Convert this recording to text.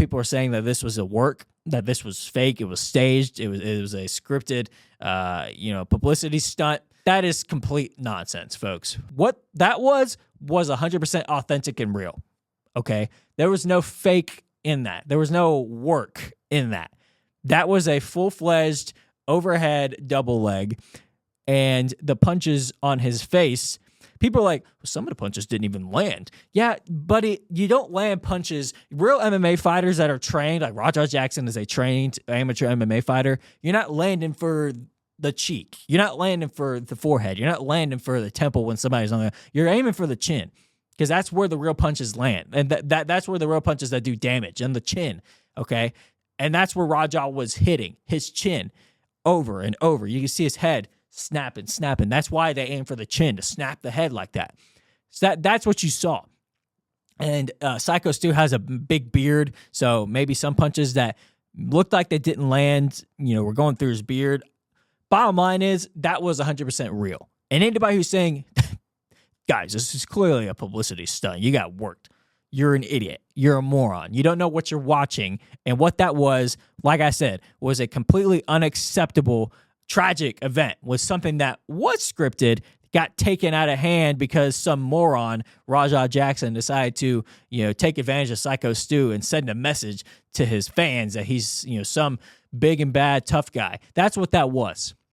people are saying that this was a work, that this was fake, it was staged, it was a scripted, publicity stunt. That is complete nonsense, folks. What that was 100% authentic and real. Okay, there was no fake in that. There was no work in that. That was a full-fledged overhead double leg, and the punches on his face. People are like, well, some of the punches didn't even land. Yeah, buddy, you don't land punches. Real MMA fighters that are trained, like Rajah Jackson is a trained amateur MMA fighter, you're not landing for the cheek. You're not landing for the forehead. You're not landing for the temple when somebody's on there. You're aiming for the chin, because that's where the real punches land. And that's where the real punches that do damage, and the chin, okay? And that's where Rajah was hitting, his chin, over and over. You can see his head snapping. That's why they aim for the chin, to snap the head like that. So that's what you saw. And Psycho Stu has a big beard, so maybe some punches that looked like they didn't land, were going through his beard. Bottom line is, that was 100% real. And anybody who's saying, guys, this is clearly a publicity stunt, you got worked, you're an idiot. You're a moron. You don't know what you're watching. And what that was, like I said, was a completely unacceptable, tragic event. Was something that was scripted, got taken out of hand because some moron, Rajah Jackson, decided to, take advantage of Psycho Stu and send a message to his fans that he's, some big and bad tough guy. That's what that was.